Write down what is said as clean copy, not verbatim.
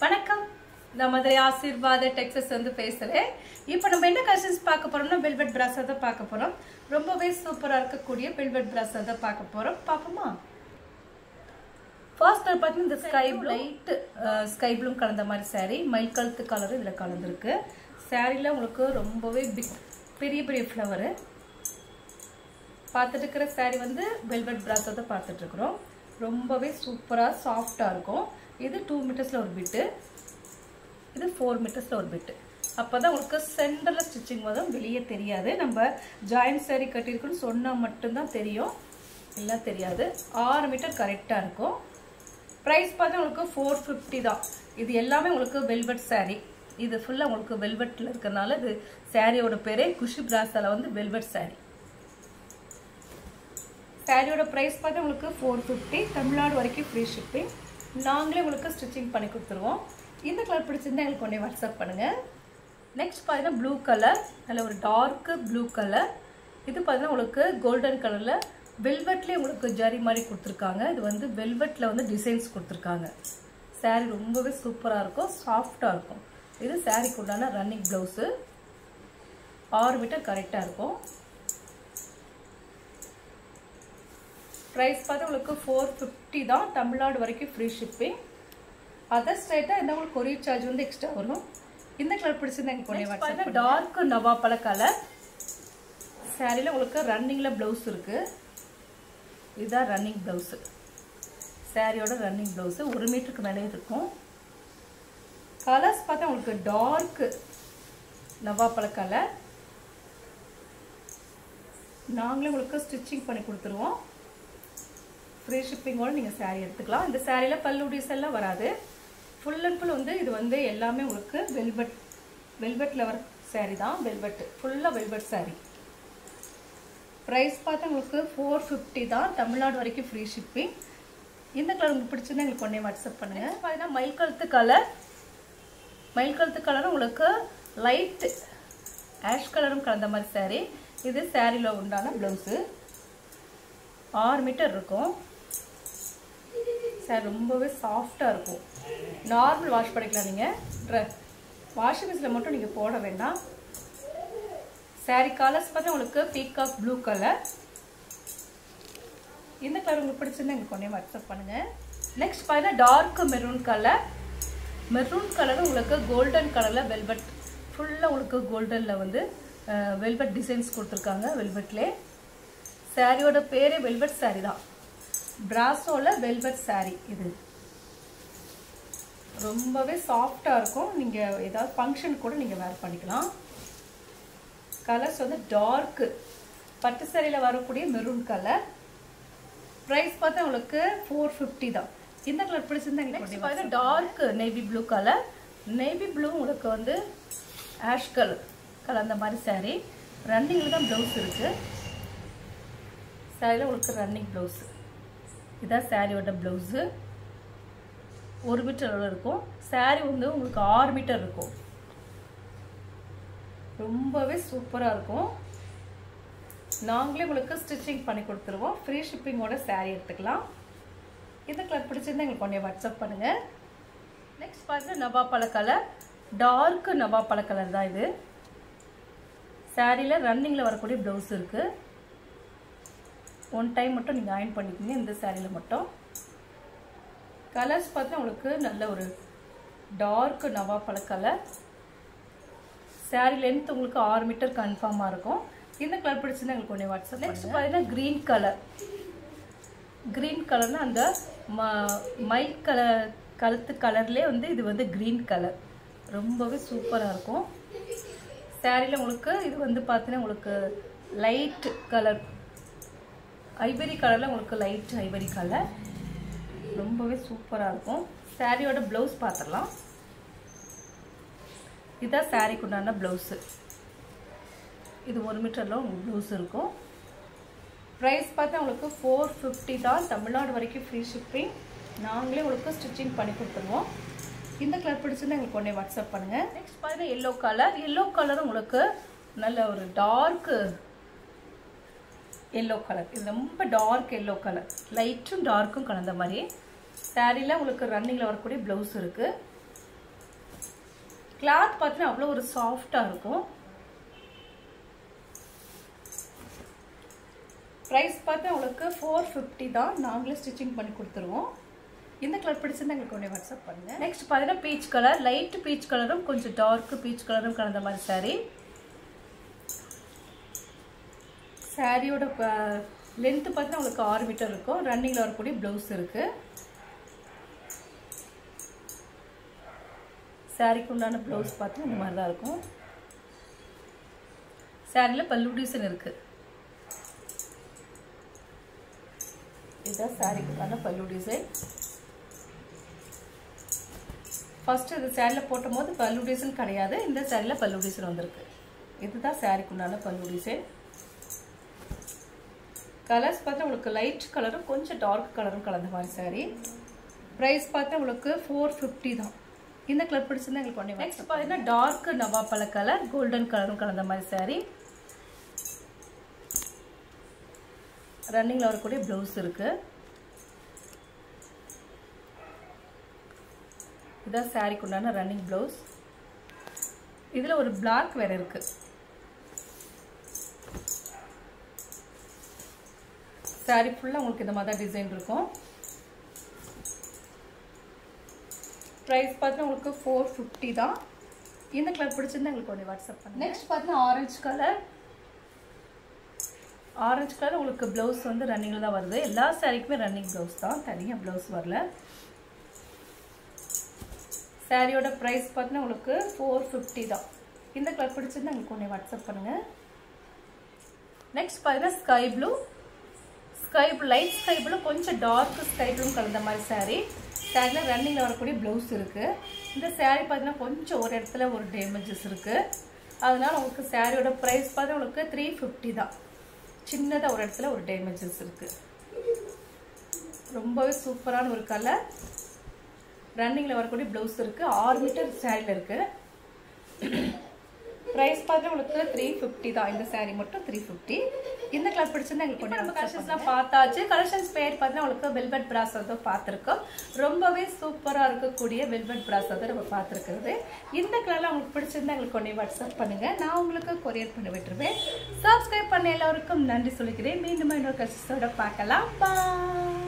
வணக்கம். நான் மதுரை ஆசீர்வாத டெக்ஸஸ் வந்து பேசுறேன். இப்போ நம்ம என்ன கலெக்ஷன்ஸ் பார்க்க போறோம்னா வெல்வெட் பிராஸா தான் பார்க்க போறோம். ரொம்பவே சூப்பரா இருக்கக்கூடிய வெல்வெட் பிராஸா தான் பார்க்க போறோம். பாப்போமா? ஃபர்ஸ்ட் பார்த்தீங்கன்னா இந்த ஸ்கை லைட் ஸ்கை ப்ளூ கலந்த மாதிரி saree, மயில் கழுத்து கலர் இதுல கலந்துருக்கு. சாரீல உங்களுக்கு ரொம்பவே பெரிய பெரிய ஃப்ளவர். பார்த்துட்டு இருக்கிற saree வந்து வெல்வெட் பிராஸா தான் பார்த்துட்டு இருக்கிறோம். ரொம்பவே சூப்பரா சாஃப்டா இருக்கும். இது 2 மீட்டர்ஸ்ல ஒரு பிட், இது 4 மீட்டர்ஸ்ல ஒரு பிட். அப்பதான் உங்களுக்கு சென்டர்ல ஸ்டிச்சிங் வரும், வெளியே தெரியாது. நம்ம ஜாயிண்ட் saree கட்டியிருக்குன்னு சொன்னா மட்டும்தான் தெரியும், இல்ல தெரியாது. 6 மீட்டர் கரெக்டா இருக்கும். பிரைஸ் பார்த்தா உங்களுக்கு 450 தான். இது எல்லாமே உங்களுக்கு வெல்வெட் saree. இது ஃபுல்லா உங்களுக்கு வெல்வெட்ல இருக்கறனால இது சாரியோட பேரே குஷி பிராஸால வந்து வெல்வெட் saree. சாரியோட பிரைஸ் பார்த்தா உங்களுக்கு 450. தமிழ்நாடு வரைக்கும் ஃப்ரீ ஷிப்பிங். நாங்களே உங்களுக்கு ஸ்டிச்சிங் பண்ணி கொடுத்துருவோம். இந்த கலர் பிடிச்சிருந்தா எங்களுக்கு உடனே வாட்ஸ்அப் பண்ணுங்க. நெக்ஸ்ட் பார்த்தீங்கன்னா ப்ளூ கலர், நல்ல ஒரு டார்க் ப்ளூ கலர். இது பார்த்தீங்கன்னா உங்களுக்கு கோல்டன் கலர்ல வெல்வெட்லேயே உங்களுக்கு ஜரி மாதிரி கொடுத்துருக்காங்க. இது வந்து வெல்வெட்ல வந்து டிசைன்ஸ் கொடுத்துருக்காங்க. சாரீ ரொம்பவே சூப்பராக இருக்கும், சாஃப்டாக இருக்கும். இது சாரீக்கு உண்டான ரன்னிங் ப்ளவுஸு. 6 மீட்டர் கரெக்டாக இருக்கும். ப்ரைஸ் பார்த்தா உங்களுக்கு 450 தான். தமிழ்நாடு வரைக்கும் ஃப்ரீ ஷிப்பிங். அதர் ஸ்டேட்டாக இருந்தால் உங்களுக்கு கொரியர் சார்ஜ் வந்து எக்ஸ்ட்ரா வரும். இந்த கலர் பிடிச்சிருந்தா எனக்கு கொண்டே வாட்ஸ்அப். டார்க் நவாப்பழ கலர் சாரியில் உங்களுக்கு ரன்னிங்கில் ப்ளவுஸ் இருக்கு. இதுதான் ரன்னிங் ப்ளவுஸு. சாரியோட ரன்னிங் ப்ளவுஸு 1 மீட்டருக்கு மேலே இருக்கும். கலர்ஸ் பார்த்தா உங்களுக்கு டார்க் நவாப்பழ கலர். நாங்களே உங்களுக்கு ஸ்டிச்சிங் பண்ணி கொடுத்துருவோம். ஃப்ரீ ஷிப்பிங்கோட நீங்கள் சாரீ எடுத்துக்கலாம். இந்த சாரியில் பல்லு டிசைன்லாம் வராது. ஃபுல் அண்ட் ஃபுல் வந்து இது வந்து எல்லாமே உங்களுக்கு வெல்வெட்டில் வர சாரீ தான். வெல்வெட் ஃபுல்லாக வெல்வெட் சாரீ. ப்ரைஸ் பார்த்தா உங்களுக்கு 450 தான். தமிழ்நாடு வரைக்கும் ஃப்ரீ ஷிப்பிங். இந்த கலர் உங்களுக்கு பிடிச்சிருந்தா எங்களுக்கு உடனே வாட்ஸ்அப் பண்ணுங்கள். பார்த்தீங்கன்னா மயில் கழுத்து கலர். மயில் கழுத்து கலரும் உங்களுக்கு லைட் ஆஷ் கலரும் கலந்த மாதிரி சாரீ. இது சாரியில் உண்டான ப்ளவுஸு. 6 மீட்டர் இருக்கும். சார் ரொம்பவே சாஃப்டாக இருக்கும். நார்மல் வாஷ் பண்ணிக்கலாம். நீங்கள் வாஷிங் மிஷினில் மட்டும் நீங்கள் போட வேண்டாம். சாரீ கலர்ஸ் பார்த்தா உங்களுக்கு பீகாக் ப்ளூ கலர். இந்த கலர் உங்களுக்கு பிடிச்சிருந்தா எங்களுக்கு உடனே வாட்ஸ்அப் பண்ணுங்கள். நெக்ஸ்ட் பார்த்தீங்கன்னா dark maroon colour. Maroon colour உங்களுக்கு கோல்டன் கலரில் வெல்வெட் ஃபுல்லாக உங்களுக்கு கோல்டனில் வந்து வெல்வெட் டிசைன்ஸ் கொடுத்துருக்காங்க. வெல்வெட்லே சாரியோட பேரே வெல்வெட் சாரி தான். பிராஸோல வெல்வெட் சாரி. இது ரொம்பவே சாஃப்டா இருக்கும். நீங்க ஏதாவது ஃபங்க்ஷன் கூட நீங்க வேர் பண்ணிக்கலாம். கலர்ஸ் வந்து டார்க் பட்டு சாரியில வரக்கூடிய மெரூன் கலர். பிரைஸ் பார்த்தா உங்களுக்கு 450 தான். இந்த கலர் பிடிச்சிருந்தா நெக்ஸ்ட் பார்த்தா dark navy blue colour. Navy blue உங்களுக்கு வந்து ஆஷ் கலர் கலந்த மாதிரி சாரி. ரன்னிங்ல தான் ப்ளவுஸ் இருக்கு. சாரியில் உங்களுக்கு ரன்னிங் ப்ளவுஸு. இதுதான் சாரியோட ப்ளவுஸு. 1 மீட்டர் இருக்கும். சாரி வந்து உங்களுக்கு 6 மீட்டர் இருக்கும். ரொம்பவே சூப்பராக இருக்கும். நாங்களே உங்களுக்கு ஸ்டிச்சிங் பண்ணி கொடுத்துருவோம். ஃப்ரீ ஷிப்பிங்கோட சாரி எடுத்துக்கலாம். இந்த கலர் பிடிச்சிருந்தா எங்களுக்கு உடனே வாட்ஸ்அப் பண்ணுங்கள். நெக்ஸ்ட் பார்த்து நவாப்பழ கலர். டார்க் நவாப்பழ கலர் தான் இது. சாரியில் ரன்னிங்கில் வரக்கூடிய ப்ளவுஸ் இருக்குது. 1 டைம் மட்டும் நீங்கள் அயர்ன் பண்ணிக்கோங்க இந்த சாரியில் மட்டும். கலர்ஸ் பார்த்தா உங்களுக்கு நல்ல ஒரு டார்க் நவாப்பழ கலர். சாரி லென்த் உங்களுக்கு 6 மீட்டர் கன்ஃபார்மாக இருக்கும். இந்த கலர் பிடிச்சிருந்தா எங்களுக்கு ஒன்றே வாட்ஸ்அப். நெக்ஸ்ட் பார்த்தீங்கன்னா க்ரீன் கலர். க்ரீன் கலர்னா அந்த மயில் கலர் கழுத்து கலர்லேயே வந்து இது வந்து க்ரீன் கலர். ரொம்பவே சூப்பராக இருக்கும். சாரியில் உங்களுக்கு இது வந்து பார்த்தீங்கன்னா உங்களுக்கு லைட் கலர் ஐவரி கலரில் உங்களுக்கு லைட் ஐவரி கலர். ரொம்பவே சூப்பராக இருக்கும். சாரியோட ப்ளவுஸ் பார்த்துடலாம். இதுதான் சாரிக்கு உண்டான ப்ளவுஸு. இது 1 மீட்டரில் உங்களுக்கு ப்ளவுஸ் இருக்கும். ப்ரைஸ் பார்த்தா உங்களுக்கு 450 தான். தமிழ்நாடு வரைக்கும் ஃப்ரீ ஷிப்பிங். நாங்களே உங்களுக்கு ஸ்டிச்சிங் பண்ணி கொடுத்துருவோம். இந்த கலர் பிடிச்சிருந்தா எங்களுக்கு உடனே வாட்ஸ்அப் பண்ணுங்கள். நெக்ஸ்ட் பார்த்தீங்கன்னா எல்லோ கலர். எல்லோ கலரும் உங்களுக்கு நல்ல ஒரு டார்க் எல்லோ கலர். இது ரொம்ப டார்க் எல்லோ கலர். லைட்டும் டார்க்கும் கலந்த மாதிரி. சாரியில் உங்களுக்கு ரன்னிங்கில் வரக்கூடிய ப்ளவுஸ் இருக்குது. கிளாத் பார்த்தீங்கன்னா அவ்வளோ ஒரு சாஃப்டாக இருக்கும். ப்ரைஸ் பார்த்தா உங்களுக்கு 450 தான். நாங்களே ஸ்டிச்சிங் பண்ணி கொடுத்துருவோம். இந்த கலர் பிடிச்சிருந்தா எங்களுக்கு உடனே வாட்ஸ்அப் பண்ணுங்கள். நெக்ஸ்ட் பார்த்தீங்கன்னா பீச் கலர், லைட் பீச் கலரும் கொஞ்சம் டார்க் பீச் கலரும் கலந்த மாதிரி சாரீ. சாரியோட லென்த்து பார்த்தீங்கன்னா உங்களுக்கு 6 மீட்டர் இருக்கும். ரன்னிங்கில் வரக்கூடிய ப்ளவுஸ் இருக்குது. சாரிக்கு உண்டான ப்ளவுஸ் பார்த்தீங்கன்னா இந்த மாதிரி தான் இருக்கும். சாரியில் பல்லு டிசைன் இருக்குது. இதுதான் சாரிக்கு உண்டான பல்லு டிசைன். ஃபஸ்ட்டு இது சாரியில் போட்டும் போது பல்லு டிசைன் கிடையாது. இந்த சாரியில் பல்லு டிசைன் வந்திருக்கு. இதுதான் சாரிக்கு உண்டான பல்லு டிசைன். கலர்ஸ் பார்த்தா உங்களுக்கு லைட் கலரும் கொஞ்சம் டார்க் கலரும் கலந்த மாதிரி சாரீ. ப்ரைஸ் பார்த்தா உங்களுக்கு 450 தான். இந்த கலர் பிடிச்சிருந்தா எங்களுக்கு ஒன்றே. நெக்ஸ்ட் பார்த்தீங்கன்னா டார்க் நவாப்பழ கலர், கோல்டன் கலரும் கலந்த மாதிரி சாரீ. ரன்னிங்கில் வரக்கூடிய ப்ளவுஸ் இருக்கு. இதான் சாரிக்கு உண்டான ரன்னிங் ப்ளவுஸ். இதில் ஒரு பிளாக் வேறு இருக்கு. சாரி ஃபுல்லாக உங்களுக்கு இந்த மாதிரி தான் டிசைன் இருக்கும். ப்ரைஸ் பார்த்தீங்கன்னா உங்களுக்கு 450 தான். இந்த கலர் பிடிச்சிருந்தா எங்களுக்கு ஒன்று வாட்ஸ்அப் பண்ணுங்க. நெக்ஸ்ட் பார்த்தீங்கன்னா ஆரஞ்சு கலர். ஆரஞ்சு கலர் உங்களுக்கு ப்ளவுஸ் வந்து ரன்னிங்கில் தான் வருது. எல்லா சாரிக்குமே ரன்னிங் ப்ளவுஸ் தான், தனியாக ப்ளவுஸ் வரல. சாரியோட ப்ரைஸ் பார்த்தீங்கன்னா உங்களுக்கு 450 தான். இந்த கலர் பிடிச்சிருந்தா எங்களுக்கு ஒன்று வாட்ஸ்அப் பண்ணுங்கள். நெக்ஸ்ட் பார்த்தீங்கன்னா sky blue. Sky blue, light sky blue கொஞ்சம் டார்க் ஸ்கை ப்ளூ கலந்த மாதிரி சாரீ. சாரியில் ரன்னிங்கில் வரக்கூடிய ப்ளவுஸ் இருக்குது. இந்த சாரீ பார்த்தீங்கன்னா கொஞ்சம் ஒரு இடத்துல ஒரு டேமேஜஸ் இருக்குது. அதனால் உங்களுக்கு சாரியோட ப்ரைஸ் பார்த்தா உங்களுக்கு 350 தான். சின்னதாக ஒரு இடத்துல ஒரு டேமேஜஸ் இருக்குது. ரொம்பவே சூப்பரான ஒரு கலர். ரன்னிங்கில் வரக்கூடிய ப்ளவுஸ் இருக்குது. 6 மீட்டர் சாரியில் இருக்குது. ப்ரைஸ் பார்த்தா உங்களுக்கு 350 தான். இந்த சாரீ மட்டும் 350. இந்த கலர் பிடிச்சிருந்தா எங்களுக்கு நம்ம கலெக்ஷன்ஸ்லாம் பார்த்தாச்சு. கலெக்ஷன்ஸ் பேர் பார்த்தீங்கன்னா உங்களுக்கு வெல்வெட் பிராஸ் வந்து பார்த்துருக்கோம். ரொம்பவே சூப்பராக இருக்கக்கூடிய வெல்வெட் பிராஸ் வந்து நம்ம பார்த்துருக்குறது. இந்த கலர்லாம் உங்களுக்கு பிடிச்சிருந்தா எங்களுக்கு ஒன்றே வாட்ஸ்அப் பண்ணுங்கள். நான் உங்களுக்கு கொரியர் பண்ணி விட்டுருவேன். சப்ஸ்கிரைப் பண்ண எல்லோருக்கும் நன்றி சொல்லிக்கிறேன். மீண்டும் இன்னொரு கலெக்ஷன்ஸோட பார்க்கலாம். பாய்.